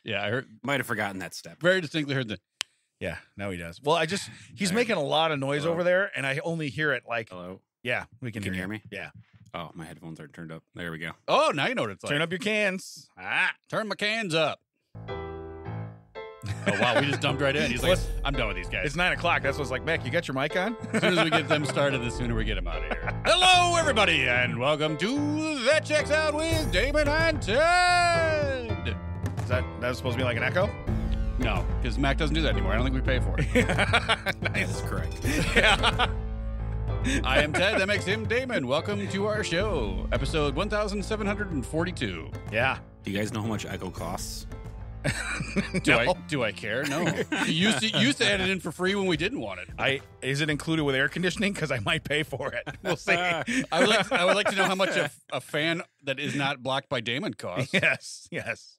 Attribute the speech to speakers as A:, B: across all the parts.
A: Yeah, I heard.
B: Might have forgotten that step.
A: Very distinctly heard the.
C: Yeah, now he does. Well, he's making a lot of noise over there, and I only hear it like.
B: Hello?
C: Yeah, we can
B: hear me?
C: Yeah.
B: Oh, my headphones aren't turned up. There we go.
A: Oh, now you know what it's like.
C: Turn up your cans.
A: Turn my cans up. Oh, wow, we just dumped right in. He's like, I'm done with these guys.
C: It's 9 o'clock. That's what's like, Mac, you got your mic on?
A: As soon as we get them started, the sooner we get them out of here. Hello, everybody, and welcome to That Checks Out with Damon and Ted.
C: Is that supposed to be like an echo?
A: No, because Mac doesn't do that anymore. I don't think we pay for it.
B: Nice. That's correct.
C: Yeah.
A: I am Ted. That makes him Damon. Welcome to our show, episode 1742.
C: Yeah.
B: Do you guys know how much echo costs?
A: Do I care? No. You used to add it in for free when we didn't want it.
C: Is it included with air conditioning? Because I might pay for it. We'll see.
A: I would like to know how much a fan that is not blocked by Damon costs.
C: Yes.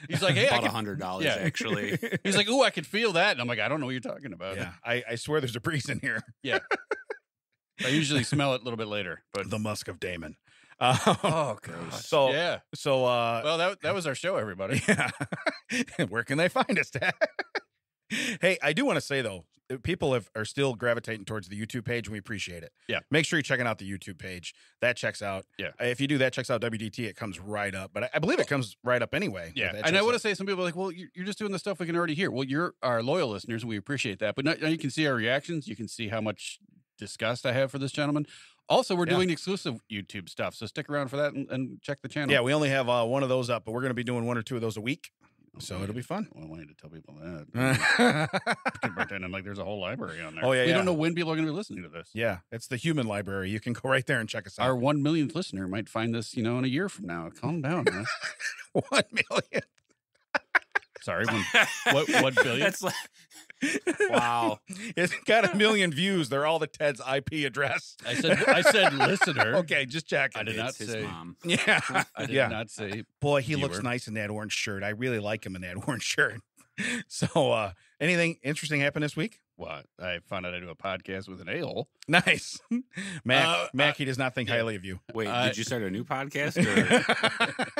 A: He's like, hey,
B: about $100 actually.
A: He's like, ooh, I could feel that, and I'm like, I don't know what you're talking about.
C: Yeah, I swear there's a breeze in here.
A: Yeah. I usually smell it a little bit later, but
C: the musk of Damon.
A: Oh gosh.
C: Yeah.
A: Well, that was our show, everybody.
C: Yeah. Where can they find us, Dad? Hey, I do want to say though, people are still gravitating towards the YouTube page, and we appreciate it.
A: Yeah.
C: Make sure you're checking out the YouTube page. That checks out.
A: Yeah.
C: If you do that, checks out WDT, it comes right up. But I believe it comes right up anyway.
A: Yeah. And I want to say, some people are like, well, you're just doing the stuff we can already hear. Well, you're our loyal listeners, and we appreciate that. But now you can see our reactions. You can see how much disgust I have for this gentleman. Also, we're doing exclusive YouTube stuff, so stick around for that and check the channel.
C: Yeah, we only have one of those up, but we're going to be doing 1 or 2 of those a week. So it'll be fun.
A: Well, I wanted to tell people that. Pretending like there's a whole library on there.
C: Oh, yeah,
A: We don't know when people are going to be listening to this.
C: Yeah, it's the human library. You can go right there and check us out.
A: Our 1 millionth listener might find this, in a year from now. Calm down, man.
C: 1 million.
A: Sorry, 1 billion?
B: That's like, wow.
C: It's got 1 million views. They're all the Ted's IP address.
A: I said listener.
C: Okay, just check.
A: I did not
B: his
A: say.
B: mom.
C: Yeah.
A: I did not say.
C: Boy, he
A: viewer.
C: looks nice in that orange shirt. I really like him in that orange shirt. So, anything interesting happened this week?
A: What? I found out I do a podcast with an a-hole.
C: Nice. Mac, he does not think highly of you.
B: Wait, did you start a new podcast? Or?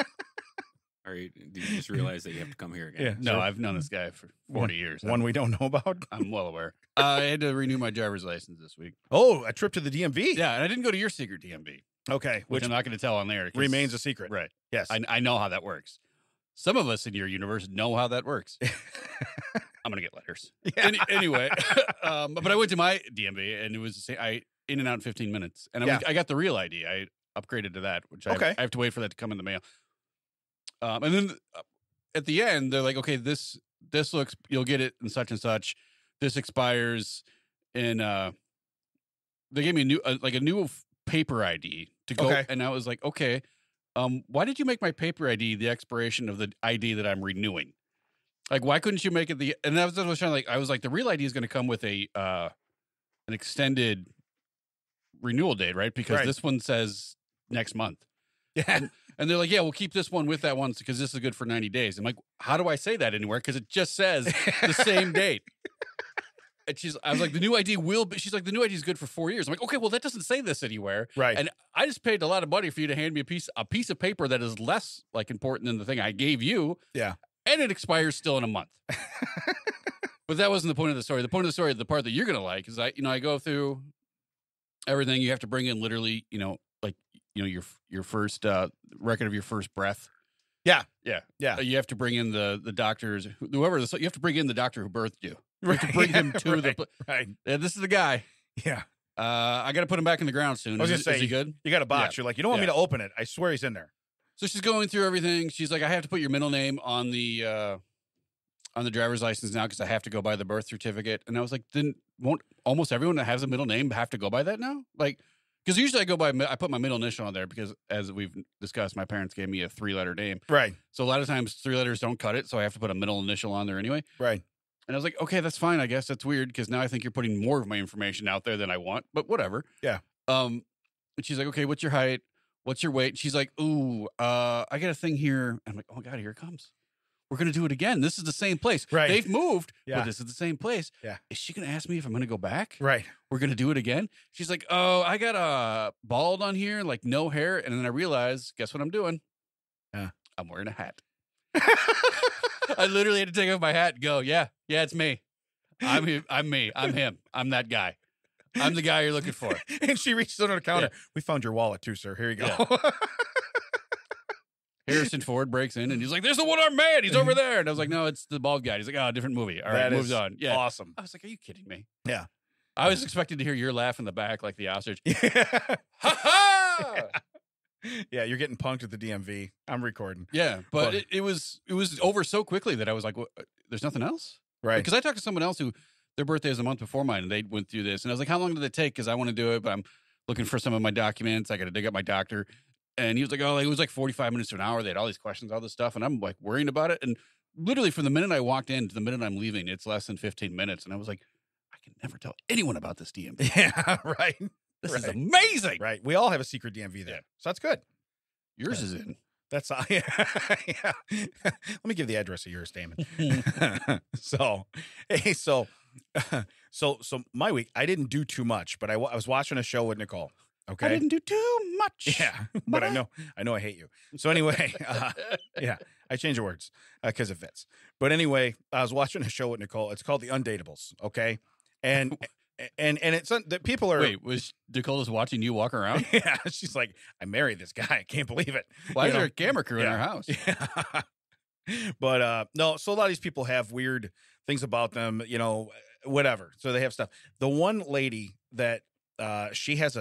B: Or did you just realize that you have to come here again?
C: Yeah.
A: No, I've known this guy for 40 years.
C: One we don't know about?
A: I'm well aware. I had to renew my driver's license this week.
C: Oh, a trip to the DMV?
A: Yeah, and I didn't go to your secret DMV.
C: Okay.
A: Which I'm not going to tell on there.
C: Remains a secret.
A: Right.
C: Yes.
A: I know how that works. Some of us in your universe know how that works. I'm going to get letters.
C: Yeah.
A: Anyway, but I went to my DMV, and it was in and out in 15 minutes. And I got the real ID. I upgraded to that, which I have to wait for that to come in the mail. And then at the end, they're like, okay, this looks, you'll get it in such and such. This expires in, they gave me a new paper ID to go.
C: Okay.
A: And I was like, okay, why did you make my paper ID the expiration of the ID that I'm renewing? Like, why couldn't you make it and that was what I was trying to I was like, the real ID is going to come with an extended renewal date, right? Because this one says next month.
C: Yeah.
A: And they're like, yeah, we'll keep this one with that one because this is good for 90 days. I'm like, how do I say that anywhere? Because it just says the same date. And I was like, the new ID will be, she's like, the new ID is good for 4 years. I'm like, okay, well, that doesn't say this anywhere.
C: Right.
A: And I just paid a lot of money for you to hand me a piece of paper that is less important than the thing I gave you.
C: Yeah.
A: And it expires still in a month. But that wasn't the point of the story. The point of the story, the part that you're going to like, is I go through everything. You have to bring in literally, your first record of your first breath.
C: Yeah.
A: You have to bring in the doctors, whoever. You have to bring in the doctor who birthed you. You have to bring him to the.
C: Right.
A: Yeah, this is the guy.
C: Yeah.
A: I got to put him back in the ground soon.
C: I was just saying,
A: is he good?
C: You got a box.
A: Yeah.
C: You're like, you don't want me to open it. I swear he's in there.
A: So she's going through everything. She's like, I have to put your middle name on the driver's license now because I have to go by the birth certificate. And I was like, then won't almost everyone that has a middle name have to go by that now? Like, because usually I put my middle initial on there because, as we've discussed, my parents gave me a 3-letter name.
C: Right.
A: So a lot of times 3 letters don't cut it, so I have to put a middle initial on there anyway.
C: Right.
A: And I was like, okay, that's fine. I guess that's weird because now I think you're putting more of my information out there than I want, but whatever.
C: Yeah.
A: And she's like, okay, what's your height? What's your weight? She's like, ooh, I got a thing here. And I'm like, oh my God, here it comes. We're going to do it again. This is the same place.
C: Right.
A: They've moved,
C: Yeah.
A: but this is the same place.
C: Yeah.
A: Is she going to ask me if I'm going to go back?
C: Right.
A: We're going to do it again? She's like, oh, I got a bald on here, like no hair. And then I realized, guess what I'm doing?
C: Yeah.
A: I'm wearing a hat. I literally had to take off my hat and go, yeah, it's me. I'm me. I'm him. I'm that guy. I'm the guy you're looking for.
C: And she reached under the counter. Yeah. We found your wallet too, sir. Here you go.
A: Yeah. Harrison Ford breaks in and he's like, there's the one-armed man. He's over there. And I was like, no, it's the bald guy. He's like, oh, different movie. All right, moves on. Yeah.
C: Awesome.
A: I was like, are you kidding me?
C: Yeah.
A: I was expecting to hear your laugh in the back like the ostrich.
C: Ha ha! Yeah, you're getting punked at the DMV. I'm recording.
A: Yeah, but it was over so quickly that I was like, there's nothing else?
C: Right.
A: Because I talked to someone else who their birthday is a month before mine and they went through this. And I was like, how long did it take? Because I want to do it, but I'm looking for some of my documents. I got to dig up my doctor. And he was like, oh, it was like 45 minutes to an hour. They had all these questions, all this stuff. And I'm like worrying about it. And literally from the minute I walked in to the minute I'm leaving, it's less than 15 minutes. And I was like, I can never tell anyone about this DMV.
C: Yeah, right.
A: This is amazing.
C: Right. We all have a secret DMV there. So that's good.
A: Yours is in.
C: That's yeah. Let me give the address of yours, Damon. So my week, I didn't do too much, but I was watching a show with Nicole. Okay,
A: I didn't do too much.
C: Yeah, but I know I hate you. So anyway, yeah, I change the words because it fits. But anyway, I was watching a show with Nicole. It's called The Undateables. Okay, and it's that people are.
A: Wait, was Nicole just watching you walk around?
C: Yeah, she's like, I married this guy. I can't believe it.
A: Why is there a camera crew in our house?
C: Yeah. But no, so a lot of these people have weird things about them, whatever. So they have stuff. The one lady that she has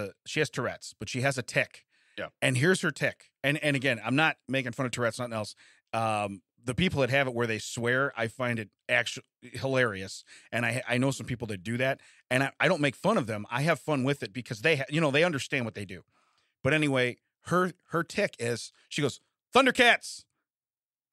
C: Tourette's, but she has a tick.
A: Yeah.
C: And here's her tick. And again, I'm not making fun of Tourette's, nothing else. The people that have it where they swear, I find it actually hilarious. And I know some people that do that. And I don't make fun of them. I have fun with it because they understand what they do. But anyway, her tick is, she goes, Thundercats.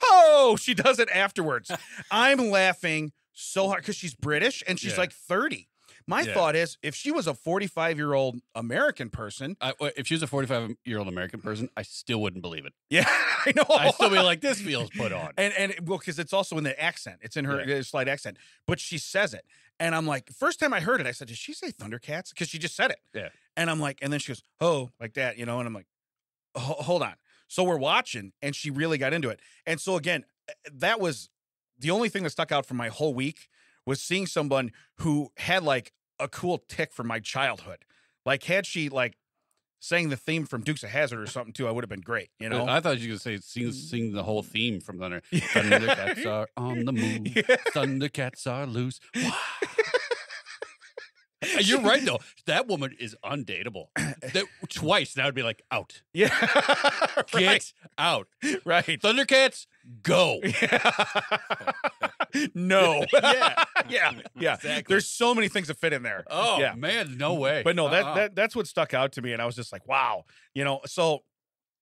C: Oh, she does it afterwards. I'm laughing so hard because she's British and she's like 30. My thought is, if she was a 45-year-old American person,
A: if she was a 45-year-old American person, I still wouldn't believe it.
C: Yeah, I know.
A: I'd still be like, this feels put on.
C: And well, because it's also in the accent. It's in her slight accent. But she says it. And I'm like, first time I heard it, I said, did she say Thundercats? Because she just said it.
A: Yeah.
C: And I'm like, and then she goes, oh, like that, and I'm like, hold on. So we're watching, and she really got into it. And so again, that was the only thing that stuck out from my whole week was seeing someone who had like a cool tick from my childhood. Like had she like sang the theme from Dukes of Hazzard or something too, I would have been great.
A: I thought you were going to say sing the whole theme from Thunder. Thundercats are on the move. Yeah. Thundercats are loose. You're right though. That woman is undateable. Twice that would be like out.
C: Yeah,
A: get out.
C: Right.
A: Thundercats, go.
C: Yeah. No. Yeah. Exactly. There's so many things that fit in there.
A: Oh yeah. Man, no way.
C: But no, that's what stuck out to me, and I was just like, wow. So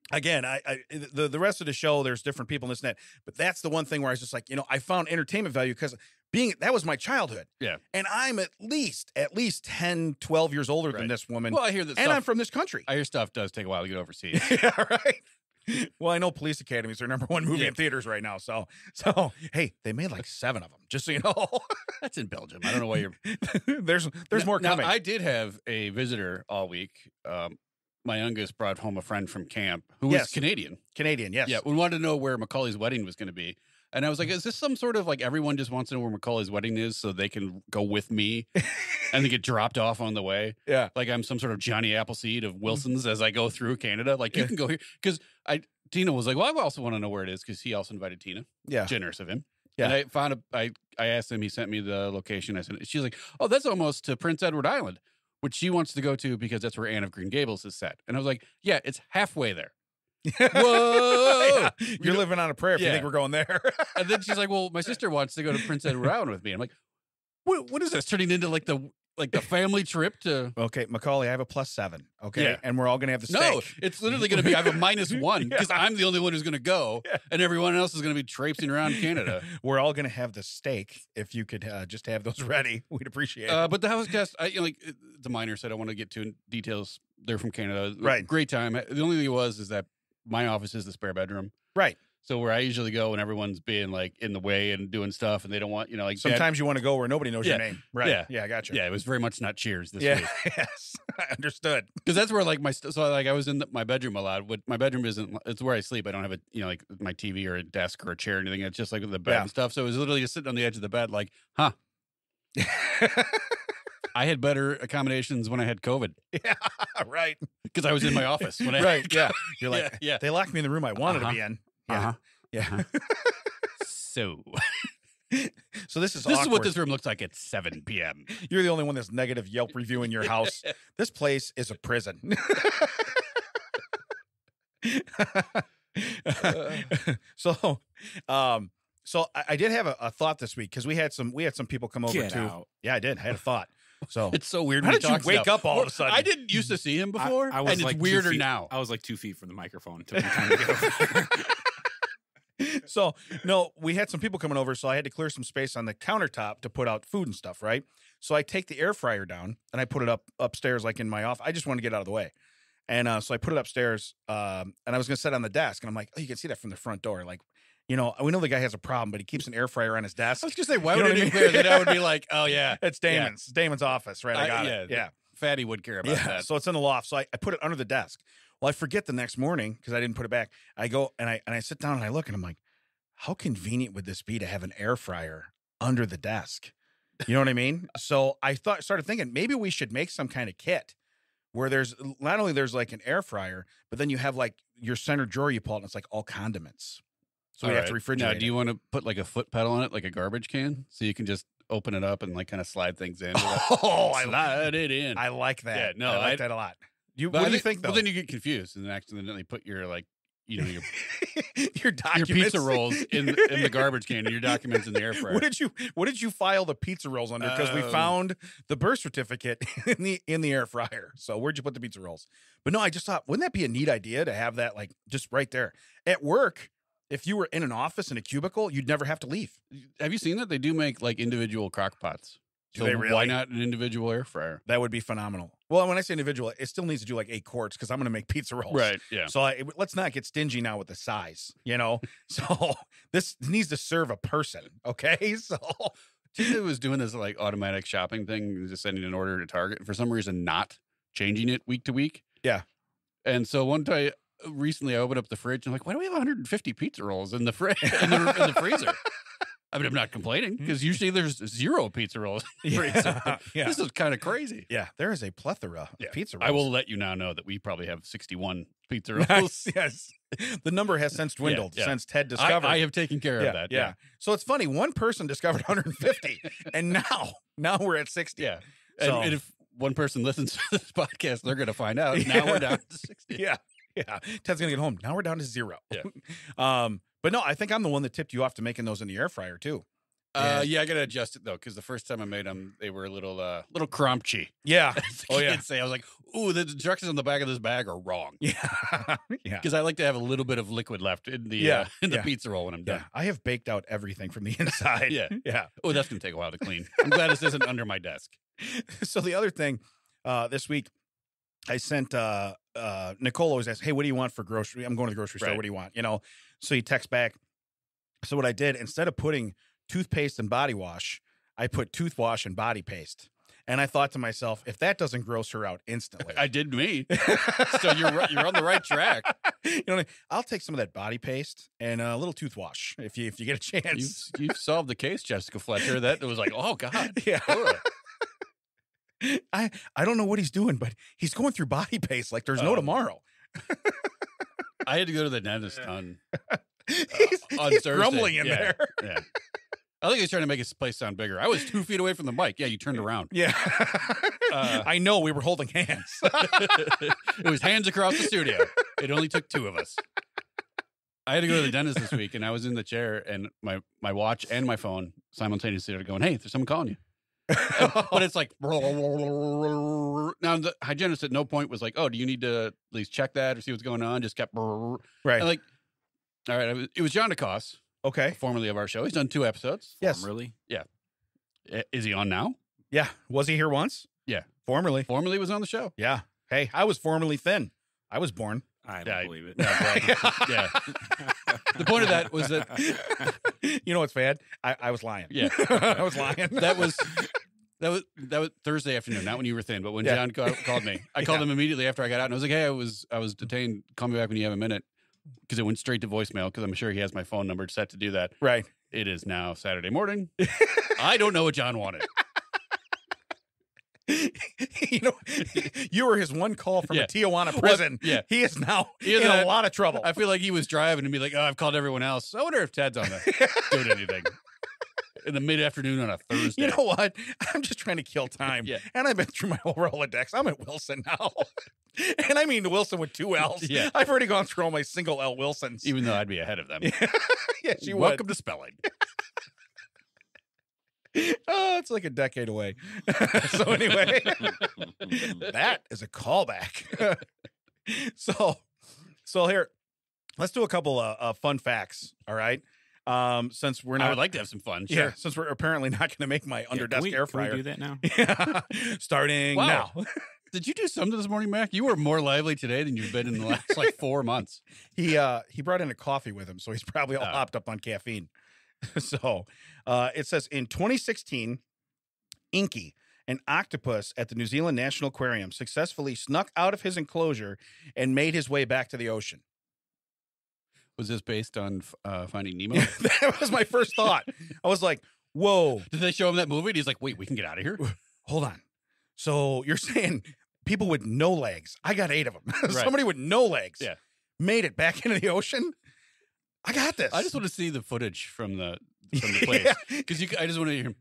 C: again, the rest of the show, there's different people in this and that, but that's the one thing where I was just like, I found entertainment value because that was my childhood.
A: Yeah. And
C: I'm at least 10, 12 years older than this woman.
A: Well, I hear that
C: and I'm from this country.
A: I hear stuff does take a while to get overseas.
C: Yeah, right. Well, I know Police Academy is their number one movie in theaters right now. So hey, they made like 7 of them, just so you know.
A: That's in Belgium. I don't know why you're.
C: There's more coming.
A: I did have a visitor all week. My youngest brought home a friend from camp who was Canadian.
C: Canadian, yes.
A: Yeah, we wanted to know where Macaulay's wedding was going to be. And I was like, is this some sort of like everyone just wants to know where Macaulay's wedding is so they can go with me and they get dropped off on the way?
C: Yeah.
A: Like I'm some sort of Johnny Appleseed of Wilson's as I go through Canada. Like you can go here. Because Tina was like, well, I also want to know where it is because he also invited Tina.
C: Yeah.
A: Generous of him.
C: Yeah.
A: And I found I asked him, he sent me the location. I said, she's like, oh, that's almost to Prince Edward Island, which she wants to go to because that's where Anne of Green Gables is set. And I was like, yeah, it's halfway there. Whoa!
C: Yeah. You're living on a prayer if you think we're going there.
A: And then she's like, well, my sister wants to go to Prince Edward Island with me. I'm like, what is this turning into like the family trip to?
C: Okay, Macaulay, I have a +7. Okay, and we're all gonna have the steak.
A: No, it's literally gonna be I have a -1 because I'm the only one who's gonna go, and everyone else is gonna be traipsing around Canada.
C: We're all gonna have the steak. If you could just have those ready, we'd appreciate it.
A: But the house guest, the minor said, I want to get to details. They're from Canada,
C: right?
A: Great time. The only thing is that my office is the spare bedroom,
C: right?
A: So where I usually go when everyone's being like in the way and doing stuff and they don't want, like
C: sometimes you want to go where nobody knows
A: Yeah.
C: your name. Right.
A: Yeah.
C: Yeah. I got you.
A: Yeah, it was very much not Cheers this
C: Yeah.
A: week.
C: Yes. I understood.
A: Because that's where like I was in my bedroom a lot. My bedroom it's where I sleep. I don't have like my TV or a desk or a chair or anything. It's just like the bed and stuff. So it was literally just sitting on the edge of the bed like, huh. I had better accommodations when I had COVID.
C: Yeah, right.
A: Because I was in my office when I
C: right. Yeah. You're like,
A: yeah.
C: They locked me in the room I wanted to be in. Yeah. Yeah.
A: So
C: this is
A: what this room looks like at 7 p.m.
C: You're the only one that's negative Yelp review in your house. This place is a prison. So I did have a thought this week because we had some people come over
B: Get
C: too.
B: out.
C: Yeah, I did. I had a thought. So
A: it's so weird.
C: How
A: when
C: did you wake up all of a sudden?
A: I didn't used to see him before,
B: I was
A: and
B: like
A: it's
B: 2
A: weirder
B: feet-
A: now.
B: I was like 2 feet from the microphone. Took me time to get over there.
C: So no, we had some people coming over, so I had to clear some space on the countertop to put out food and stuff, right? So I take the air fryer down and I put it upstairs, like in my office. I just want to get out of the way, and so I put it upstairs, and I was gonna set it on the desk, and I'm like, oh, you can see that from the front door, like. We know the guy has a problem, but he keeps an air fryer on his desk.
A: I was gonna say, why
C: You know
A: would
C: what I
A: it be
C: mean?
A: clear that I would be like, oh yeah,
C: It's Damon's.
A: Yeah.
C: Damon's office, right? I got it. Yeah.
A: Fatty would care about that.
C: So it's in the loft. So I put it under the desk. Well, I forget the next morning because I didn't put it back. I go and I sit down and I look and I'm like, how convenient would this be to have an air fryer under the desk? You know what I mean? So I started thinking maybe we should make some kind of kit where there's not only there's like an air fryer, but then you have like your center drawer you pull out and it's like all condiments. So we have to refrigerate.
A: Now, do you want to put like a foot pedal on it, like a garbage can, so you can just open it up and like kind of slide things in? Slide it in.
C: I like that.
A: Yeah, no,
C: I like that a lot. What do you think though?
A: Well, then you get confused and accidentally put your your
C: your documents,
A: your pizza rolls in the garbage can and your documents in the air fryer.
C: What did you file the pizza rolls under? Because we found the birth certificate in the air fryer. So where'd you put the pizza rolls? But no, I just thought, wouldn't that be a neat idea to have that like just right there at work? If you were in an office in a cubicle, you'd never have to leave.
A: Have you seen that? They do make like individual crock pots.
C: Do they really?
A: Why not an individual air fryer?
C: That would be phenomenal. Well, when I say individual, it still needs to do like 8 quarts because I'm going to make pizza rolls.
A: Right, yeah.
C: So let's not get stingy now with the size, So this needs to serve a person, okay? So
A: Tuesday was doing this like automatic shopping thing, just sending an order to Target, and for some reason not changing it week to week.
C: Yeah.
A: And so one time recently I opened up the fridge and I'm like, why do we have 150 pizza rolls in the in the freezer? I mean, I'm not complaining because usually there's 0 pizza rolls.
C: Yeah.
A: This is kind of crazy.
C: Yeah, there is a plethora of pizza rolls.
A: I will let you now know that we probably have 61 pizza rolls.
C: Nice, yes. The number has since dwindled since Ted discovered.
A: I have taken care of that.
C: Yeah. So it's funny. One person discovered 150 and now we're at 60.
A: Yeah.
C: So,
A: and if one person listens to this podcast, they're going to find out. Now we're down to 60.
C: Yeah. Yeah. Ted's going to get home. Now we're down to 0.
A: Yeah.
C: But no, I think I'm the one that tipped you off to making those in the air fryer too.
A: Yeah, I got to adjust it though, because the first time I made them, they were a little crumpy.
C: Yeah.
A: Oh yeah. I was like, ooh, the directions on the back of this bag are wrong.
C: Yeah. Yeah.
A: Because I like to have a little bit of liquid left in the pizza roll when I'm done.
C: Yeah. I have baked out everything from the inside.
A: Yeah.
C: Yeah.
A: Oh, that's gonna take a while to clean. I'm glad this isn't under my desk.
C: So the other thing, this week, I sent Nicole always asks, hey, what do you want for grocery? I'm going to the grocery store.
A: Right.
C: What do you want? So he texts back. So what I did, instead of putting toothpaste and body wash, I put toothwash and body paste. And I thought to myself, if that doesn't gross her out instantly.
A: I did me. So you're on the right track.
C: I'll take some of that body paste and a little toothwash if you get a chance.
A: You've solved the case, Jessica Fletcher. That was like, oh God.
C: Yeah. I don't know what he's doing, but he's going through body paste like there's no tomorrow.
A: I had to go to the dentist on
C: He's
A: Thursday.
C: grumbling in there.
A: Yeah. I think he's trying to make his place sound bigger. I was 2 feet away from the mic. Yeah, you turned around.
C: Yeah. I know, we were holding hands.
A: It was hands across the studio. It only took 2 of us. I had to go to the dentist this week, and I was in the chair, and my watch and my phone simultaneously are going, hey, there's someone calling you. But it's like, now the hygienist at no point was like, oh, do you need to at least check that or see what's going on? Just kept
C: right.
A: And like, all right, it was John DeCoste,
C: okay,
A: formerly of our show. He's done 2 episodes.
C: Yes,
B: formerly.
A: Yeah. Is he on now?
C: Yeah. Was he here once?
A: Yeah.
C: Formerly
A: Was on the show.
C: Yeah. Hey, I was formerly thin. I was born.
B: I don't believe it.
A: Yeah. The point of that was that
C: you know what's bad? I was lying.
A: Yeah,
C: I was lying.
A: That was Thursday afternoon, not when you were thin, but when John called me. I called him immediately after I got out, and I was like, "Hey, I was detained. Call me back when you have a minute," because it went straight to voicemail. Because I'm sure he has my phone number set to do that.
C: Right.
A: It is now Saturday morning. I don't know what John wanted.
C: You know, you were his one call from a Tijuana prison.
A: Yeah,
C: he is now in a lot of trouble.
A: I feel like he was driving and be like, "Oh, I've called everyone else. I wonder if Ted's on the doing anything." In the mid-afternoon on a Thursday.
C: You know what? I'm just trying to kill time.
A: Yeah.
C: And I've been through my whole Rolodex. I'm at Wilson now. And I mean Wilson with 2 L's.
A: Yeah.
C: I've already gone through all my single L Wilsons.
A: Even though I'd be ahead of them.
C: Yes, you
A: Welcome to spelling.
C: Oh, it's like a decade away. So anyway, that is a callback. So here, let's do a couple of fun facts. All right. Since we're not,
A: I would like to have some fun.
C: Yeah,
A: Sure.
C: since we're apparently not going to make my underdesk air fryer.
B: Can we do that now?
C: Yeah. Starting now.
A: Did you do something this morning, Mac? You were more lively today than you've been in the last 4 months.
C: He brought in a coffee with him, so he's probably all hopped up on caffeine. So it says in 2016, Inky, an octopus at the New Zealand National Aquarium, successfully snuck out of his enclosure and made his way back to the ocean.
A: Was this based on Finding Nemo?
C: That was my first thought. I was like, whoa.
A: Did they show him that movie? And he's like, wait, we can get out of here?
C: Hold on. So you're saying people with no legs, I got 8 of them.
A: Right.
C: Somebody with no legs made it back into the ocean? I got this.
A: I just want to see the footage from the place. Because I just want to hear him.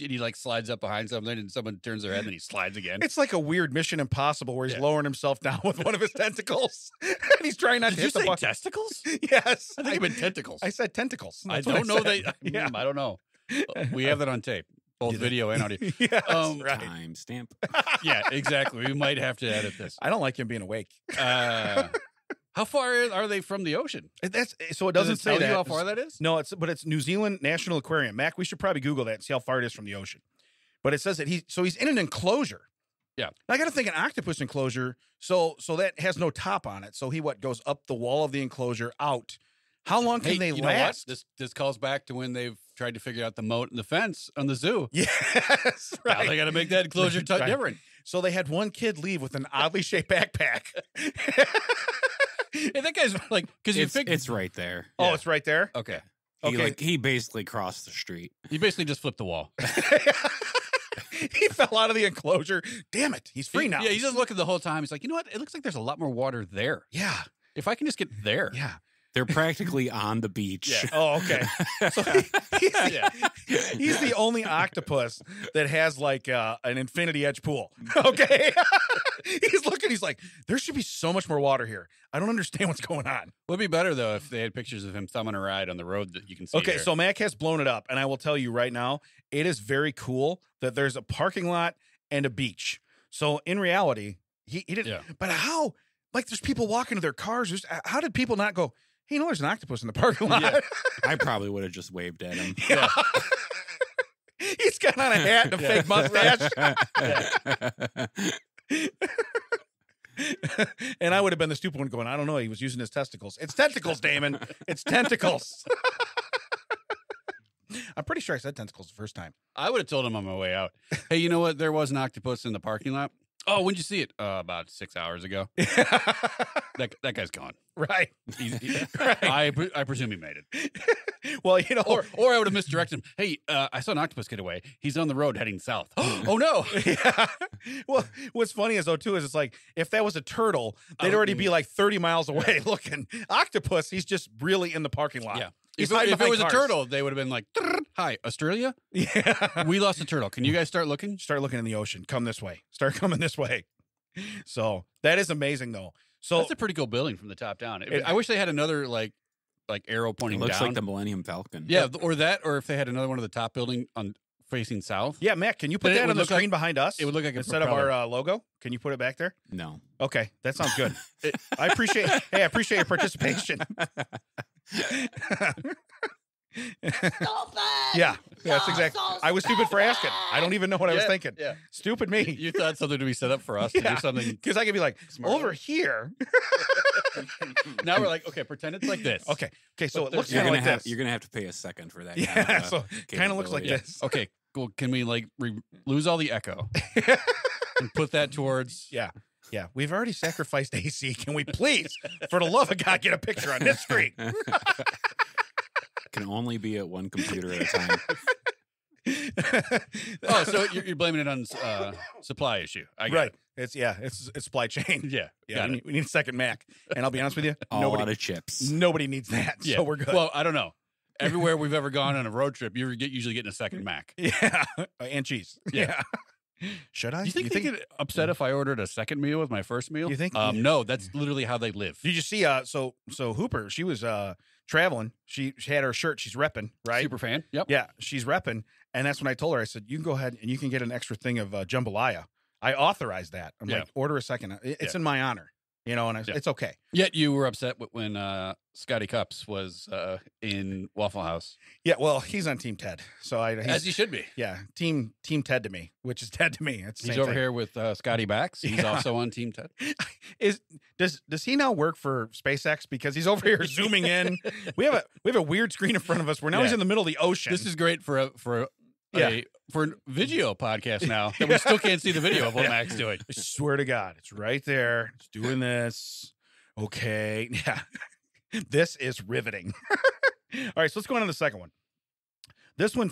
A: And he like slides up behind something and someone turns their head and then he slides again.
C: It's like a weird Mission Impossible where he's lowering himself down with one of his tentacles. And he's trying not to hit the button.
A: Testicles?
C: Yes.
A: I think you meant tentacles.
C: I said tentacles.
A: I don't know. I don't know. We have that on tape. Both video and audio.
C: Yes,
B: right. Timestamp.
A: Yeah, exactly. We might have to edit this.
C: I don't like him being awake.
A: How far are they from the ocean?
C: That's so it doesn't say
A: tell
C: that.
A: you how far that is?
C: No, it's New Zealand National Aquarium. Mac, we should probably Google that and see how far it is from the ocean. But it says that he's in an enclosure.
A: Yeah.
C: Now, I got to think an octopus enclosure. So that has no top on it. So he goes up the wall of the enclosure out. How long can they last?
A: Know what? This calls back to when they've tried to figure out the moat and the fence on the zoo.
C: Yes, right.
A: Now they got to make that enclosure different.
C: So they had one kid leave with an oddly shaped backpack.
A: Hey, that guy's like, because
B: it's right there.
C: Oh, it's right there.
A: Okay.
B: He basically crossed the street.
A: He basically just flipped the wall.
C: He fell out of the enclosure. Damn it. He's free now.
A: Yeah, he's just looking the whole time. He's like, you know what? It looks like there's a lot more water there.
C: Yeah.
A: If I can just get there.
C: Yeah.
B: They're practically on the beach.
C: Yeah. Oh, okay. So he's the only octopus that has like an infinity edge pool. Okay. He's looking. He's like, there should be so much more water here. I don't understand what's going on.
A: Would be better though if they had pictures of him thumbing a ride on the road that you can see.
C: Okay,
A: there.
C: so Mac has blown it up, and I will tell you right now, it is very cool that there's a parking lot and a beach. So in reality, he didn't. Yeah. But how? Like, there's people walking to their cars. How did people not go, hey, you know, there's an octopus in the parking lot? Yeah.
B: I probably would have just waved at him.
C: Yeah. He's got on a hat and a fake mustache. And I would have been the stupid one going, I don't know. He was using his testicles. It's tentacles, Damon. It's tentacles. I'm pretty sure I said tentacles the first time.
A: I would have told him on my way out, hey, you know what? There was an octopus in the parking lot. Oh, when'd you see it? About 6 hours ago. That guy's gone.
C: Right.
A: Right. I presume he made it.
C: Well, you know,
A: or I would have misdirected him. Hey, I saw an octopus get away. He's on the road heading south. Oh no.
C: Yeah. Well, what's funny is it's like if that was a turtle, they'd already be like 30 miles away looking. Octopus, he's just really in the parking lot.
A: Yeah. If it was a turtle, they would have been like, hi, Australia?
C: Yeah.
A: We lost a turtle. Can you guys start looking?
C: Start looking in the ocean. Come this way. Start coming this way. So that is amazing, though. So
A: that's a pretty cool building from the top down. I wish they had another like arrow pointing down.
B: It looks like the Millennium Falcon.
A: Yeah, or if they had another one of the top building on facing south.
C: Yeah, Matt, can you put that on the screen behind us?
A: It would look like
C: instead of our logo. Can you put it back there?
B: No.
C: Okay, that sounds good. I appreciate your participation. Yeah, that's exactly. I was stupid for asking. I don't even know what I was thinking. Yeah. Stupid me.
A: You thought something to be set up for us to do something.
C: Because I could be like, over here.
A: Now we're like, okay, pretend it's like this.
C: Okay. So it looks
B: You're
C: kind of
B: gonna
C: like
B: have
C: this.
B: you're gonna have to pay a second for that.
C: Yeah. So kind of looks like
B: capability.
C: this.
A: Okay, cool. Can we like lose all the echo and put that towards?
C: Yeah. We've already sacrificed AC. Can we please, for the love of God, get a picture on this screen?
B: Can only be at one computer at a time.
A: Oh, so you're blaming it on supply issue. I get
C: It's supply chain.
A: it.
C: Yeah. We need a second Mac. And I'll be honest with you,
B: All out of chips.
C: nobody needs that.
A: Yeah.
C: So we're good.
A: Well, I don't know. Everywhere we've ever gone on a road trip, you're usually getting a second Mac.
C: Yeah. And cheese.
A: Yeah.
C: Should I?
A: Do you think they get upset if I ordered a second meal with my first meal?
C: You think?
A: No, that's literally how they live.
C: Did you see? So Hooper, she was traveling. She had her shirt. She's repping, right?
A: Super fan. Yep.
C: Yeah, she's repping, and that's when I told her. I said, "You can go ahead and you can get an extra thing of jambalaya." I authorized that. I'm like, order a second. It's in my honor, and it's okay.
A: Yet you were upset when Scotty Cups was in Waffle House.
C: Yeah, well, he's on Team Ted, so
A: as he should be.
C: Yeah, Team Ted to me, which is Ted to me. It's the
A: he's
C: same
A: over
C: thing.
A: here with Scotty Bax. He's also on Team Ted.
C: Does he now work for SpaceX because he's over here zooming in? We have a weird screen in front of us. He's in the middle of the ocean.
A: This is great for a video podcast now that we still can't see the video of what Mac's doing.
C: I swear to God, it's right there. It's doing this. Okay. Yeah. This is riveting. All right. So let's go on to the second one. This one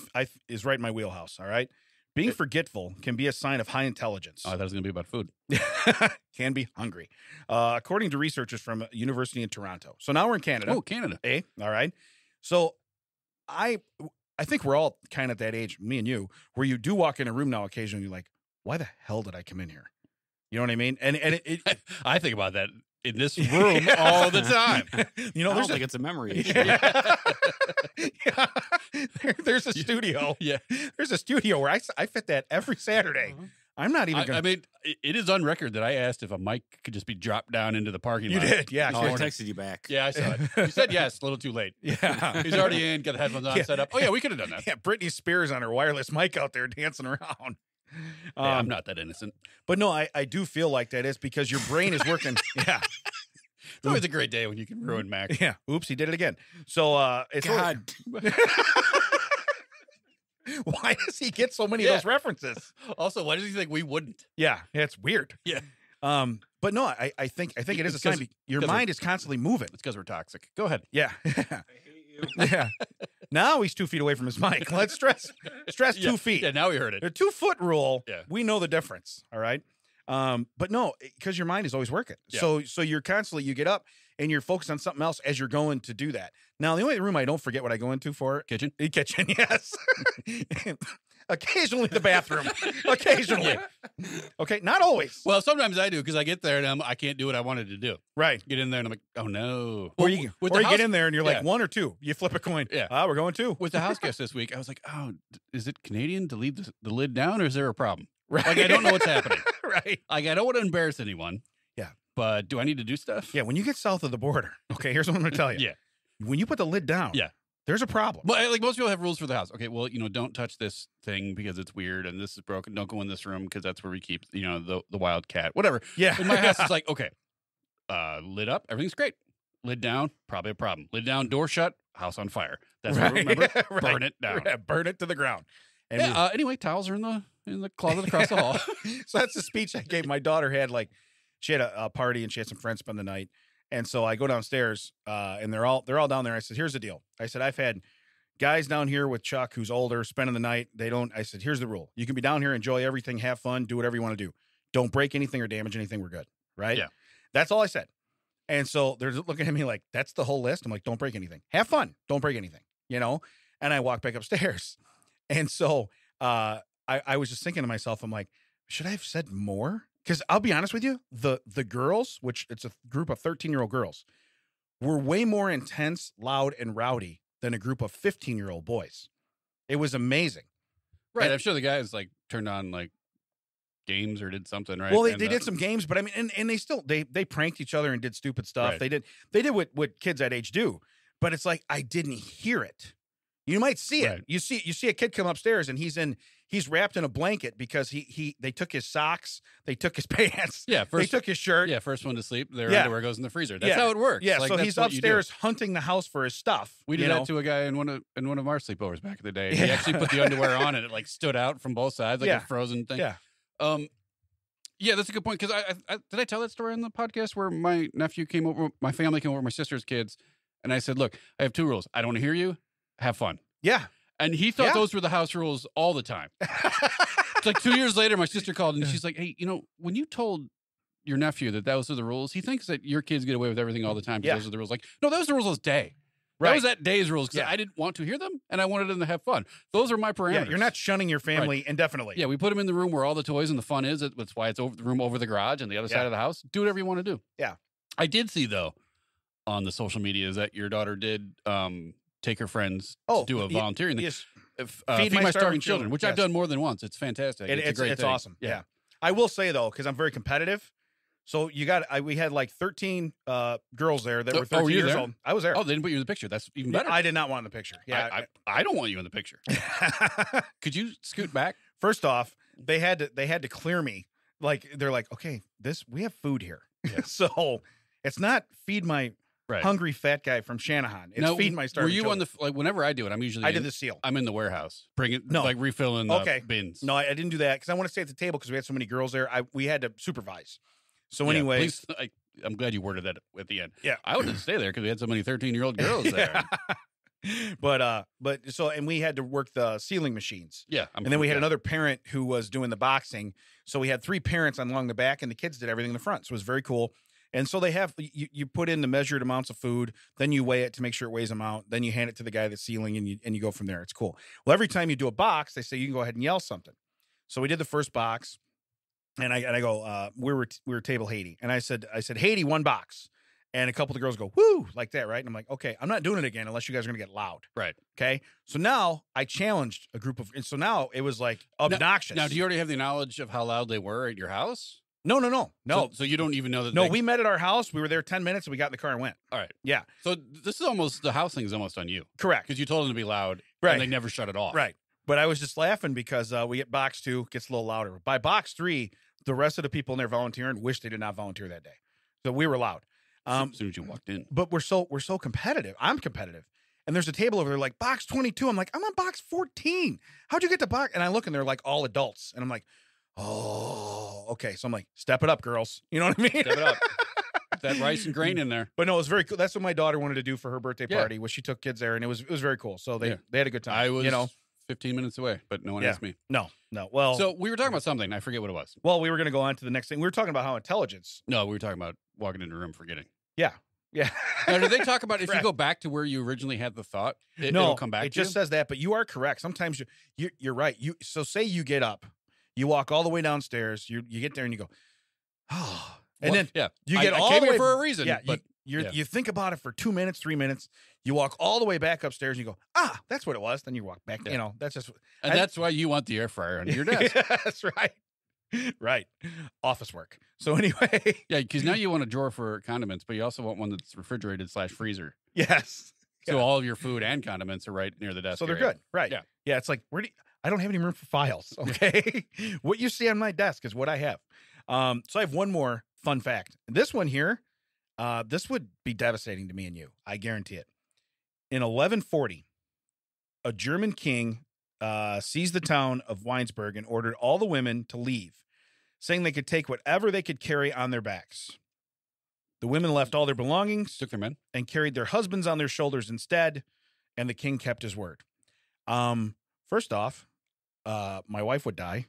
C: is right in my wheelhouse. All right. Being forgetful can be a sign of high intelligence.
A: Oh, that was going to be about food.
C: Can be hungry. According to researchers from a university in Toronto. So now we're in Canada.
A: Oh, Canada.
C: All right. So I think we're all kind of at that age, me and you, where you do walk in a room now occasionally, you're like, why the hell did I come in here? You know what I mean? And
A: I think about that in this room all the time.
B: There's like it's a memory issue.
C: There's a studio.
A: Yeah.
C: There's a studio where I fit that every Saturday. I'm not even
A: I mean, it is on record that I asked if a mic could just be dropped down into the parking lot.
C: You did, yeah.
B: Oh, I texted you back.
A: Yeah, I saw it. You said yes, a little too late.
C: Yeah.
A: He's already in, got the headphones on, set up. Oh, yeah, we could have done that.
C: Yeah, Britney Spears on her wireless mic out there dancing around.
A: I'm not that innocent.
C: But no, I do feel like that is because your brain is working. Yeah.
A: It's always a great day when you can ruin Mac.
C: Yeah. Oops, he did it again. So it's
B: God.
C: Why does he get so many of those references?
A: Also, why does he think we wouldn't?
C: Yeah, it's weird.
A: Yeah.
C: But no, I think it is a sign. Your mind is constantly moving.
A: It's because we're toxic. Go ahead.
C: Yeah. I hate you. Yeah. Now he's 2 feet away from his mic. Let's stress 2 feet.
A: Yeah, now we heard it.
C: The 2 foot rule.
A: Yeah.
C: We know the difference. All right. But no, because your mind is always working.
A: Yeah.
C: So you're constantly, you get up and you're focused on something else as you're going to do that. Now, the only room I don't forget what I go into for
A: Kitchen.
C: the kitchen, yes. Occasionally the bathroom. Occasionally. Okay, not always.
A: Well, sometimes I do because I get there and I can't do what I wanted to do.
C: Right.
A: Get in there and I'm like, oh no.
C: Or you get in there and you're like 1 or 2. You flip a coin.
A: Yeah.
C: We're going 2.
A: With the house guest this week, I was like, oh, is it Canadian to leave the lid down or is there a problem?
C: Right.
A: Like, I don't know what's happening.
C: Right.
A: Like, I don't want to embarrass anyone.
C: Yeah.
A: But do I need to do stuff?
C: Yeah, when you get south of the border, okay, here's what I'm going to tell you.
A: Yeah.
C: When you put the lid down, there's a problem.
A: But like most people have rules for the house. Okay, well, don't touch this thing because it's weird and this is broken. Don't go in this room because that's where we keep, the wild cat. Whatever.
C: Yeah.
A: In my house, it's like, okay, lid up, everything's great. Lid down, probably a problem. Lid down, door shut, house on fire. That's what I remember.
C: Right.
A: Burn it down.
C: Yeah, burn it to the ground. And
A: anyway, towels are in the closet across the hall.
C: So that's the speech I gave. My daughter had she had a party and she had some friends spend the night. And so I go downstairs and they're all down there. I said, here's the deal. I said, I've had guys down here with Chuck who's older, spending the night. I said, here's the rule. You can be down here, enjoy everything, have fun, do whatever you want to do. Don't break anything or damage anything. We're good. Right?
A: Yeah.
C: That's all I said. And so they're looking at me like, that's the whole list. I'm like, don't break anything. Have fun. Don't break anything. And I walk back upstairs. And so I was just thinking to myself, I'm like, should I have said more? Because I'll be honest with you, the girls, which it's a group of 13-year-old girls, were way more intense, loud, and rowdy than a group of 15-year-old boys. It was amazing.
A: Right.
C: And
A: I'm sure the guys turned on games or did something, right?
C: Well, they did some games, but I mean, and they still they pranked each other and did stupid stuff.
A: Right.
C: They did what kids that age do, but it's like I didn't hear it. You might see it.
A: Right.
C: You see a kid come upstairs and he's in he's wrapped in a blanket because they took his socks, they took his pants,
A: Yeah,
C: they took his shirt.
A: Yeah, first one to sleep, their
C: Yeah.
A: underwear goes in the freezer. That's how it works.
C: Yeah,
A: Like,
C: so
A: that's
C: he's
A: what you do.
C: upstairs hunting the house for his stuff.
A: We did that to a guy in one of our sleepovers back in the day. He actually put the underwear on and it like stood out from both sides like a frozen thing.
C: Yeah.
A: Yeah, that's a good point because I did I tell that story on the podcast where my nephew came over, my family came over, my sister's kids, and I said, "Look, I have 2 rules. I don't want to hear you. Have fun."
C: Yeah.
A: And he thought those were the house rules all the time. It's like 2 years later, my sister called and she's like, "Hey, when you told your nephew that those are the rules, he thinks that your kids get away with everything all the time because those are the rules." Like, no, those are the rules this day. Right. That was that day's rules because I didn't want to hear them and I wanted them to have fun. Those are my parameters.
C: Yeah, you're not shunning your family indefinitely.
A: Yeah, we put them in the room where all the toys and the fun is. That's why it's over the room over the garage and the other side of the house. Do whatever you want to do.
C: Yeah.
A: I did see, though, on the social media is that your daughter did take her friends to do a volunteering thing. Feed my starving children, which I've done more than once. It's fantastic. It's a great thing.
C: It's awesome. Yeah. I will say, though, because I'm very competitive. So we had like 13 girls there that were 13 years old. I was there.
A: Oh, they didn't put you in the picture. That's even better.
C: I did not want in the picture. Yeah,
A: I don't want you in the picture. Could you scoot back?
C: First off, they had to clear me. Like they're like, okay, we have food here. Yeah. So it's not feed my hungry fat guy from Shanahan. It's feed my starving children.
A: On the whenever I do it, I'm usually
C: I did the seal.
A: I'm in the warehouse, refilling the bins.
C: No, I didn't do that because I want to stay at the table because we had so many girls there. We had to supervise. So anyway,
A: please, I'm glad you worded that at the end.
C: Yeah,
A: I would just stay there because we had so many 13-year-old girls there.
C: But we had to work the sealing machines.
A: Yeah,
C: and then we had another parent who was doing the boxing. So we had 3 parents along the back, and the kids did everything in the front. So it was very cool. And so they have you put in the measured amounts of food, then you weigh it to make sure it weighs them out. Then you hand it to the guy that's sealing, and you go from there. It's cool. Well, every time you do a box, they say you can go ahead and yell something. So we did the first box. And I go, we were table Haiti. And I said, Haiti, 1 box. And a couple of the girls go, woo, like that, right? And I'm like, okay, I'm not doing it again unless you guys are going to get loud.
A: Right.
C: Okay. So now I challenged a group of, and so now it was like obnoxious.
A: Now, do you already have the knowledge of how loud they were at your house?
C: No.
A: So you don't even know that?
C: No, we met at our house. We were there 10 minutes and we got in the car and went.
A: All right.
C: Yeah.
A: So this is almost, the house thing is almost on you.
C: Correct.
A: Because you told them to be loud.
C: Right.
A: And they never shut it off.
C: Right. But I was just laughing because we get box 2, gets a little louder. By box 3, the rest of the people in there volunteering wish they did not volunteer that day. So we were loud.
A: As soon as you walked in.
C: But we're so competitive. I'm competitive. And there's a table over there like box 22. I'm like, I'm on box 14. How'd you get to box? And I look and they're like all adults. And I'm like, oh, okay. So I'm like, step it up, girls. You know what I mean?
A: Step it up. That rice and grain in there.
C: But no, it was very cool. That's what my daughter wanted to do for her birthday party was she took kids there and it was very cool. So they had a good time.
A: I was 15 minutes away, but no one asked me.
C: No. Well,
A: so we were talking about something. I forget what it was.
C: Well, we were going to go on to the next thing. We were talking about how intelligence.
A: No, we were talking about walking into a room forgetting.
C: Yeah.
A: Now, did they talk about if you go back to where you originally had the thought, it'll come back to you?
C: It just says that, but you are correct. Sometimes you're right. So say you get up, you walk all the way downstairs, you get there and you go, oh. And then you get all
A: the way
C: here
A: for a reason.
C: Yeah, but you think about it for 2 minutes, 3 minutes. You walk all the way back upstairs and you go, that's what it was. Then you walk back. Yeah. That's just.
A: And that's why you want the air fryer under your desk.
C: That's right. Right. Office work. So anyway.
A: Yeah, because now you want a drawer for condiments, but you also want one that's refrigerated / freezer.
C: Yes.
A: So all of your food and condiments are right near the desk.
C: So they're good. Right. Yeah. Yeah. It's like, I don't have any room for files. Okay. What you see on my desk is what I have. So I have one more fun fact. This one here, this would be devastating to me and you. I guarantee it. In 1140, a German king seized the town of Weinsberg and ordered all the women to leave, saying they could take whatever they could carry on their backs. The women left all their belongings,
A: took their men,
C: and carried their husbands on their shoulders instead, and the king kept his word. First off, my wife would die,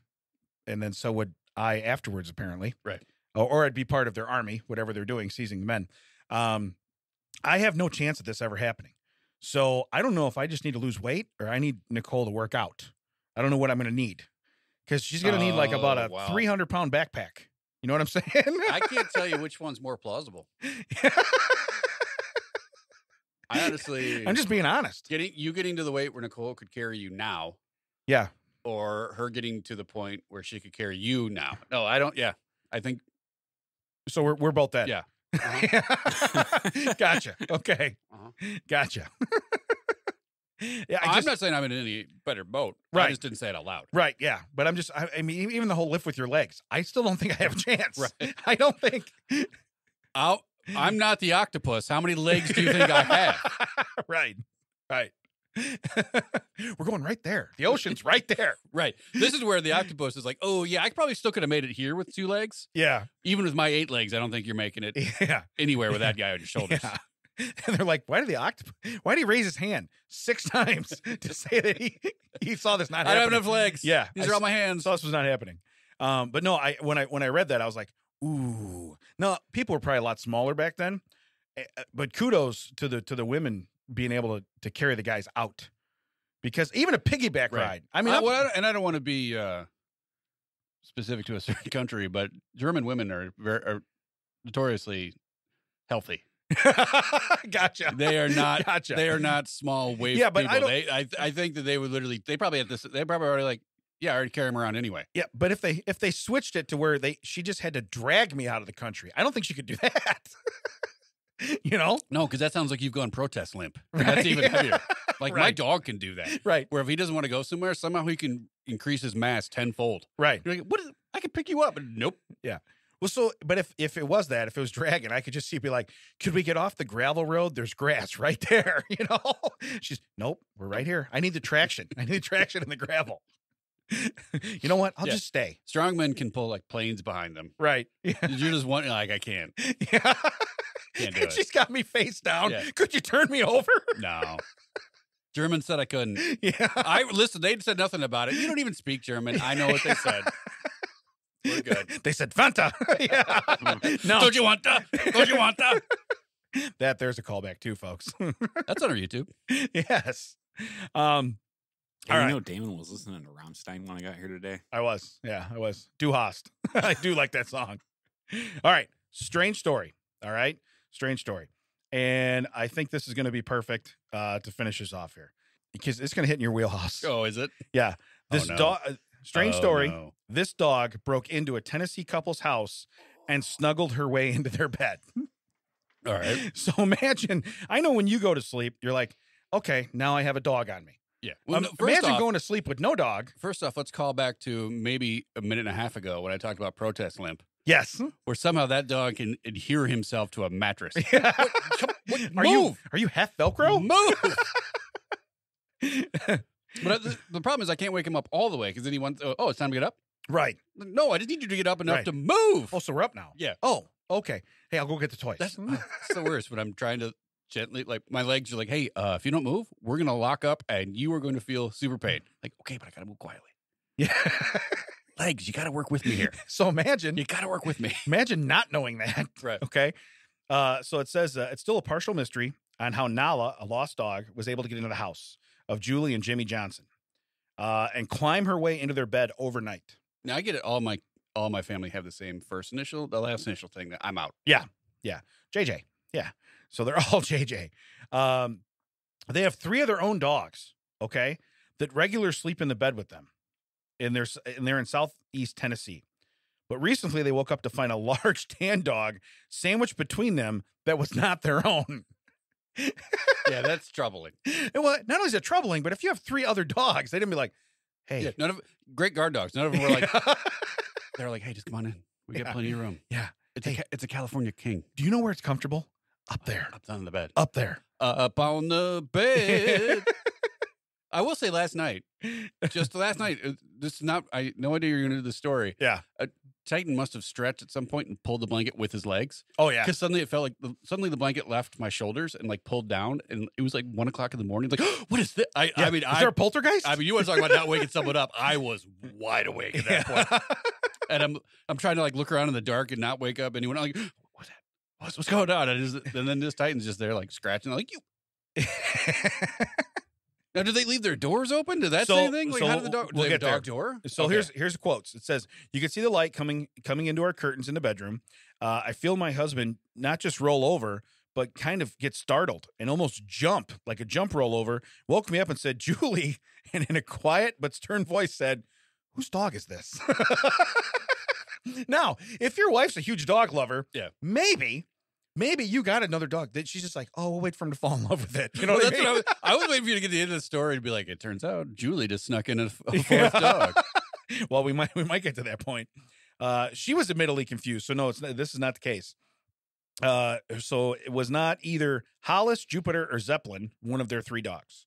C: and then so would I afterwards, apparently.
A: Right.
C: Or I'd be part of their army, whatever they're doing, seizing the men. I have no chance of this ever happening. So I don't know if I just need to lose weight or I need Nicole to work out. I don't know what I'm going to need because she's going to need like about a 300-pound backpack. You know what I'm saying?
A: I can't tell you which one's more plausible. I honestly...
C: I'm just being honest.
A: Getting to the weight where Nicole could carry you now.
C: Yeah.
A: Or her getting to the point where she could carry you now. No, I don't. Yeah. I think...
C: So we're both that.
A: Yeah.
C: Gotcha. Okay. Gotcha. Yeah,
A: I'm not saying I'm in any better boat.
C: Right.
A: I just didn't say it out loud.
C: Right, yeah. But I mean, even the whole lift with your legs, I still don't think I have a chance.
A: Right.
C: I don't think.
A: I'm not the octopus. How many legs do you think I have?
C: Right. We're going right there. The ocean's right there.
A: Right. This is where the octopus is like, oh, yeah, I probably still could have made it here with 2 legs.
C: Yeah.
A: Even with my 8 legs, I don't think you're making it anywhere with that guy on your shoulders.
C: Yeah. And they're like, why did he raise his hand 6 times to say that he saw this not happening?
A: I don't have enough legs.
C: Yeah.
A: These are all my hands.
C: Saw this was not happening. But no, when I read that, I was like, ooh. No, people were probably a lot smaller back then. But kudos to the women being able to carry the guys out. Because even a piggyback ride. I mean,
A: and I don't want to be specific to a certain country, but German women are notoriously healthy.
C: Gotcha.
A: They are not.
C: Gotcha.
A: They are not small wave.
C: Yeah, but
A: people. I think that they would literally. They probably had this. They probably already like. Yeah, I already carry them around anyway.
C: Yeah, but if they switched it to where she just had to drag me out of the country, I don't think she could do that. No,
A: because that sounds like you've gone protest limp.
C: Right.
A: That's even heavier. Like my
C: Right.
A: dog can do that.
C: Right.
A: Where if he doesn't want to go somewhere, somehow he can increase his mass tenfold.
C: Right.
A: You're like, what is? I can pick you up. And nope.
C: Yeah. Well, so, but if it was dragging, I could just be like, could we get off the gravel road? There's grass right there. She's, nope, we're right here. I need the traction. I need the traction in the gravel. You know what? I'll just stay.
A: Strong men can pull like planes behind them.
C: Right. Yeah.
A: You're just wondering, like, I can't.
C: Yeah.
A: Can't do it.
C: She's got me face down.
A: Yeah.
C: Could you turn me over?
A: No. German said I couldn't.
C: Yeah.
A: Listen, they said nothing about it. You don't even speak German. I know what they said. We're good.
C: They said Fanta. Yeah. No.
A: Don't you want that? Don't you want that?
C: There's a callback too, folks.
A: That's on our YouTube.
C: Yes.
B: Hey,
C: All
B: you
C: right.
B: know Damon was listening to Rammstein when I got here today.
C: I was. Yeah, I was. Du hast. I do like that song. All right. Strange story. All right. Strange story. And I think this is going to be perfect to finish us off here because it's going to hit in your wheelhouse.
A: Oh, is it?
C: Yeah. This
A: no.
C: dog, strange story.
A: No.
C: This dog broke into a Tennessee couple's house and snuggled her way into their bed.
A: All right.
C: So imagine, I know when you go to sleep, you're like, okay, now I have a dog on me.
A: Yeah. Well,
C: imagine going to sleep with no dog.
A: First off, let's call back to maybe a minute and a half ago when I talked about protest limp.
C: Yes.
A: Where somehow that dog can adhere himself to a mattress.
C: Yeah.
A: Move.
C: Are you half Velcro?
A: Move. But the problem is I can't wake him up all the way because then he wants, oh, it's time to get up?
C: Right.
A: No, I just need you to get up enough
C: Right.
A: to move.
C: Oh, so we're up now.
A: Yeah.
C: Oh, okay. Hey, I'll go get the toys.
A: That's the worst when I'm trying to gently, like my legs are like, hey, if you don't move, we're going to lock up and you are going to feel super pain. Like, okay, but I got to move quietly.
C: Yeah.
A: Legs, you got to work with me here.
C: So imagine.
A: You got to work with me.
C: Imagine not knowing that.
A: Right.
C: Okay. So it says it's still a partial mystery on how Nala, a lost dog, was able to get into the house of Julie and Jimmy Johnson and climb her way into their bed overnight.
A: Now I get it. All my family have the same first initial, the last initial thing that I'm out.
C: Yeah. JJ. Yeah. So they're all JJ. They have 3 of their own dogs. Okay. That regularly sleep in the bed with them. And they're in Southeast Tennessee. But recently they woke up to find a large tan dog sandwiched between them that was not their own.
A: Yeah, that's troubling.
C: Well, not only is it troubling, but if you have 3 other dogs, they didn't be like, hey.
A: Yeah, none of great guard dogs. None of them were like, they're like, hey, just come on in. We got plenty of room.
C: Yeah.
A: It's a California king.
C: Do you know where it's comfortable? Up there.
A: Up on the bed.
C: Up there.
A: Up on the bed. I will say just last night, this is not, I no idea you're going to do the story.
C: Yeah.
A: Titan must have stretched at some point and pulled the blanket with his legs.
C: Oh, yeah.
A: Because suddenly it felt like, the blanket left my shoulders and like pulled down and it was like 1 o'clock in the morning. Like, what is this? I mean,
C: is there a poltergeist?
A: I mean, you want to talk about not waking someone up. I was wide awake at that point. And I'm trying to like look around in the dark and not wake up anyone. I'm like, what's that? What's going on? And then this Titan's just there like scratching. I'm like, you. Now, do they leave their doors open? Did that say anything? Like, how did the dog?
C: We'll
A: do they have
C: get
A: a dog
C: there.
A: door?
C: So
A: Okay.
C: here's the quotes. It says, you can see the light coming into our curtains in the bedroom. I feel my husband not just roll over, but kind of get startled and almost jump, like a jump rollover, woke me up and said, Julie, and in a quiet but stern voice said, whose dog is this? Now, if your wife's a huge dog lover,
A: Yeah.
C: maybe maybe you got another dog that she's just like, oh, we'll wait for him to fall in love with it. You know what I mean?
A: I was waiting for you to get to the end of the story and be like, it turns out Julie just snuck in a fourth dog.
C: Well, we might get to that point. She was admittedly confused. So no, this is not the case. So it was not either Hollis, Jupiter, or Zeppelin, one of their 3 dogs.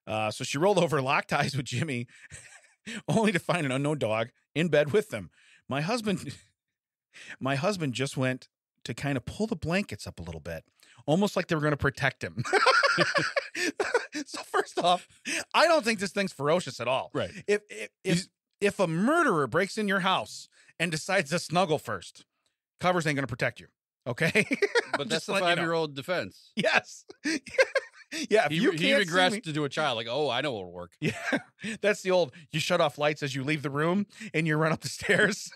C: So she rolled over, locked eyes with Jimmy, only to find an unknown dog in bed with them. My husband just went to kind of pull the blankets up a little bit, almost like they were going to protect him. So first off, I don't think this thing's ferocious at all.
A: Right.
C: If a murderer breaks in your house and decides to snuggle first, covers ain't going to protect you. Okay.
A: But that's the 5-year-old defense.
C: Yes. Yeah.
A: He regressed to do a child. Like, oh, I know what'll work.
C: Yeah. That's the old, you shut off lights as you leave the room and you run up the stairs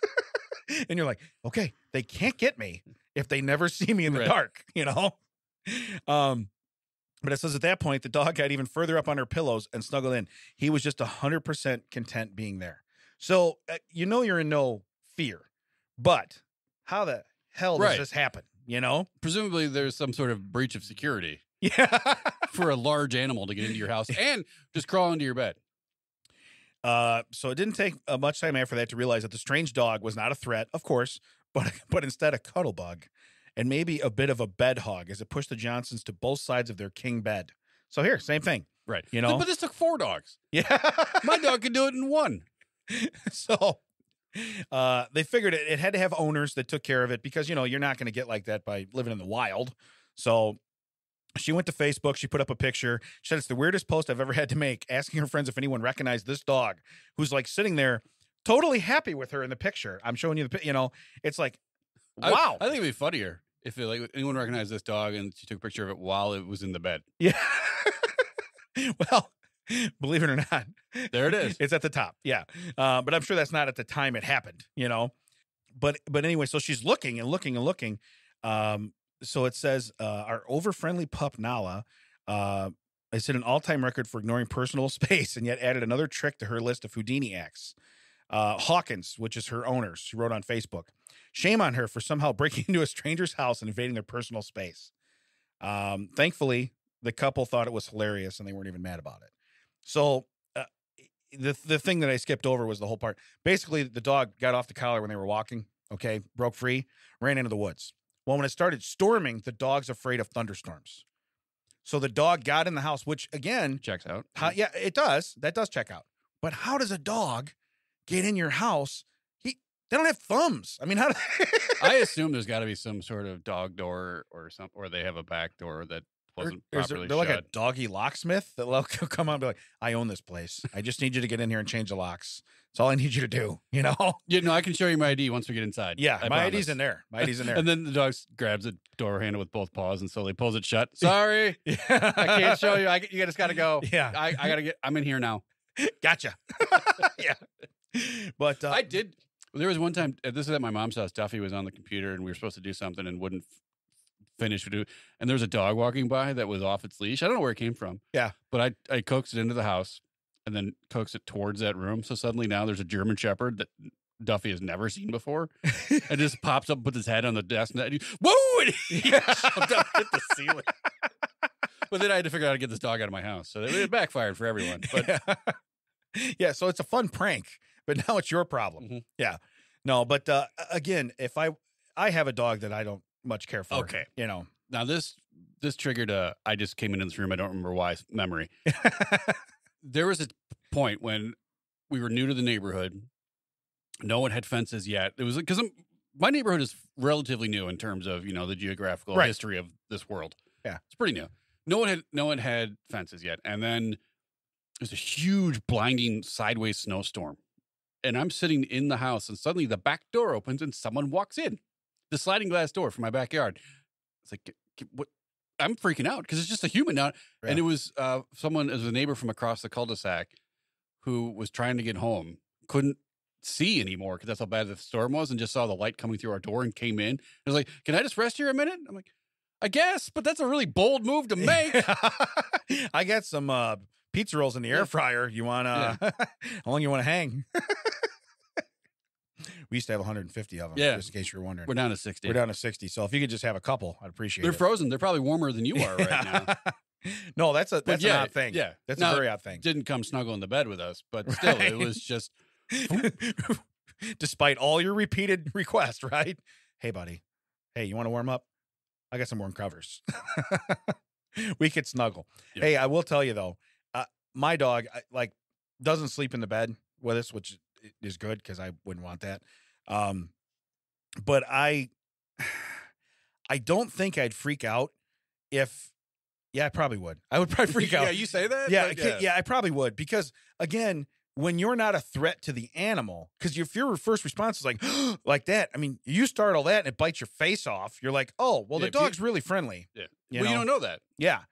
C: and you're like, okay, they can't get me if they never see me in the dark, you know? But it says at that point, the dog got even further up on her pillows and snuggled in. He was just 100% content being there. So, you're in no fear, but how the hell does this happen? You know,
A: presumably there's some sort of breach of security.
C: Yeah.
A: For a large animal to get into your house and just crawl into your bed.
C: So it didn't take much time after that to realize that the strange dog was not a threat, of course, but instead a cuddle bug and maybe a bit of a bed hog as it pushed the Johnsons to both sides of their king bed. So here, same thing.
A: Right.
C: You know,
A: but this took 4 dogs.
C: Yeah.
A: My dog could do it in 1.
C: So they figured it had to have owners that took care of it because, you're not going to get like that by living in the wild. So she went to Facebook. She put up a picture. She said, it's the weirdest post I've ever had to make, asking her friends if anyone recognized this dog who's like sitting there totally happy with her in the picture. I'm showing you it's like, wow.
A: I think it'd be funnier if anyone recognized this dog and she took a picture of it while it was in the bed.
C: Yeah. Well, believe it or not,
A: there it is.
C: It's at the top. Yeah. But I'm sure that's not at the time it happened, but anyway, so she's looking and looking and looking. So it says, our over-friendly pup, Nala, has hit an all-time record for ignoring personal space and yet added another trick to her list of Houdini acts. Hawkins, which is her owner, she wrote on Facebook, shame on her for somehow breaking into a stranger's house and invading their personal space. Thankfully, the couple thought it was hilarious and they weren't even mad about it. So the thing that I skipped over was the whole part. Basically, the dog got off the collar when they were walking, broke free, ran into the woods. Well, when it started storming, the dog's afraid of thunderstorms. So the dog got in the house, which again
A: checks out.
C: Yeah, it does. That does check out. But how does a dog get in your house? They don't have thumbs. I mean, how?
A: I assume there's got to be some sort of dog door or something, or they have a back door that wasn't properly
C: they're
A: shut.
C: Like a doggy locksmith that'll come on and be like, I own this place. I just need you to get in here and change the locks. That's all I need you to do, Yeah,
A: no, I can show you my ID once we get inside.
C: Yeah, my ID's in there. My ID's in there.
A: And then the dog grabs the door handle with both paws and slowly pulls it shut. Sorry, I can't show you. You just got to go.
C: Yeah,
A: I got to I'm in here now.
C: Gotcha. Yeah, but
A: I did. There was one time, this is at my mom's house, Duffy was on the computer and we were supposed to do something and wouldn't finish. And there was a dog walking by that was off its leash. I don't know where it came from.
C: Yeah.
A: But I coaxed it into the house and then coaxed it towards that room. So suddenly now there's a German Shepherd that Duffy has never seen before. And just pops up, puts his head on the desk and whoa! And he jumped up, hit the ceiling. But then I had to figure out how to get this dog out of my house. So it backfired for everyone. But
C: yeah, so it's a fun prank. But now it's your problem.
A: Mm-hmm.
C: Yeah. No, but again, if I have a dog that I don't much care for.
A: Okay.
C: Now
A: this triggered I just came into this room, I don't remember why, memory. There was a point when we were new to the neighborhood. No one had fences yet. It was because my neighborhood is relatively new in terms of, the geographical history of this world.
C: Yeah.
A: It's pretty new. No one had fences yet. And then there's a huge blinding sideways snowstorm. And I'm sitting in the house and suddenly the back door opens and someone walks in. The sliding glass door from my backyard. It's like, what? I'm freaking out because it's just a human now. Yeah. And it was it was a neighbor from across the cul-de-sac who was trying to get home, couldn't see anymore because that's how bad the storm was, and just saw the light coming through our door and came in. I was like, can I just rest here a minute? I'm like, I guess, but that's a really bold move to make.
C: I got some pizza rolls in the air fryer. You want how long you want to hang? We used to have 150 of them.
A: Yeah.
C: Just in case you're wondering.
A: We're down to 60.
C: We're down to 60. So if you could just have a couple, I'd appreciate it.
A: They're frozen. They're probably warmer than you are right now.
C: No, that's an odd thing.
A: Yeah.
C: That's
A: now,
C: a very odd thing.
A: Didn't come snuggle in the bed with us, but still,
C: Right.
A: it was just.
C: Despite all your repeated requests, right? Hey, buddy. Hey, you want to warm up? I got some warm covers. We could snuggle.
A: Yeah.
C: Hey, I will tell you though, my dog doesn't sleep in the bed with us, which is good because I wouldn't want that. But I don't think I'd freak out if. Yeah, I probably would. I would probably freak out.
A: Yeah, you say that?
C: Yeah, I probably would because again, when you're not a threat to the animal, because if your first response is like that, I mean, you startle that and it bites your face off. You're like, oh, well, the dog's really friendly.
A: Yeah.
C: You
A: don't know that.
C: Yeah.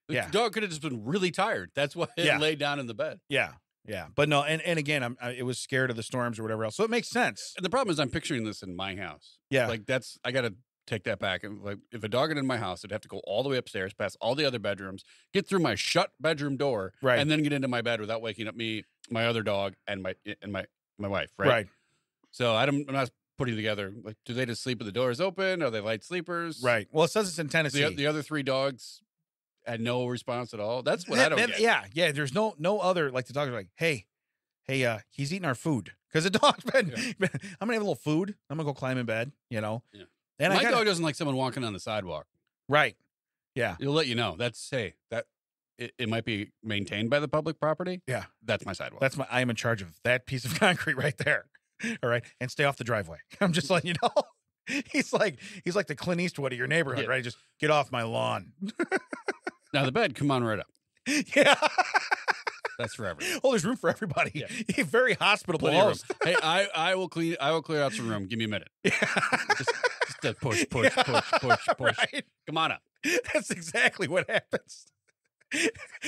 A: The dog could have just been really tired. That's why it laid down in the bed.
C: Yeah. Yeah. But no, and again, it was scared of the storms or whatever else. So it makes sense.
A: And the problem is I'm picturing this in my house.
C: Yeah.
A: Like I got to take that back. And like if a dog got in my house, it'd have to go all the way upstairs, past all the other bedrooms, get through my shut bedroom door,
C: right,
A: and then get into my bed without waking up me, my other dog, and my wife. Right.
C: Right.
A: So I'm not putting together like, do they just sleep with the doors open? Are they light sleepers?
C: Right. Well, it says it's in Tennessee.
A: The other 3 dogs had no response at all. That's what I don't get.
C: Yeah. There's no other, like the dogs are like, hey, he's eating our food because the dog's been. I'm gonna have a little food. I'm gonna go climb in bed. Yeah.
A: And my dog doesn't like someone walking on the sidewalk.
C: Right. Yeah.
A: It'll let you know. It might be maintained by the public property.
C: Yeah.
A: That's my sidewalk.
C: I am in charge of that piece of concrete right there. All right. And stay off the driveway. I'm just letting you know. He's like the Clint Eastwood of your neighborhood, right? Just get off my lawn.
A: Now the bed, come on right up.
C: Yeah.
A: That's for everyone.
C: Oh, there's room for everybody. Yeah. Very hospitable host.
A: Hey, I will clear out some room. Give me a minute. Yeah. Just push.
C: Right.
A: Come on up.
C: That's exactly what happens.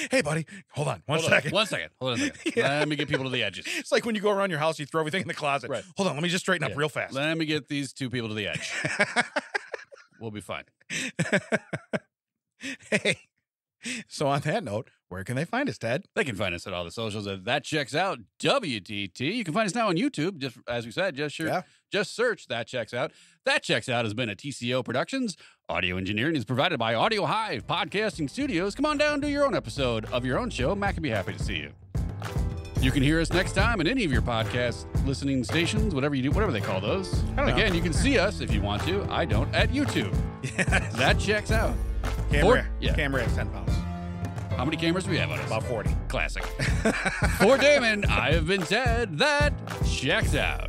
C: Hey, buddy, hold on one second.
A: Hold on a second. Yeah. Let me get people to the edges.
C: It's like when you go around your house, you throw everything in the closet.
A: Right.
C: Hold on, let me just straighten up real fast.
A: Let me get these 2 people to the edge. We'll be fine.
C: Hey. So on that note, where can they find us, Ted?
A: They can find us at all the socials at That Checks Out WTT. You can find us now on YouTube. Just as we said, just search That Checks Out. That Checks Out has been a TCO Productions. Audio engineering is provided by Audio Hive Podcasting Studios. Come on down to your own episode of your own show. Matt can be happy to see you. You can hear us next time in any of your podcast listening stations, whatever you do, whatever they call those. Again, you can see us if you want to. I don't at YouTube. Yes. That Checks Out.
C: Camera at 10 pounds.
A: How many cameras do we have on us?
C: About 40.
A: Classic. For Damon, I have been Ted. That checks out.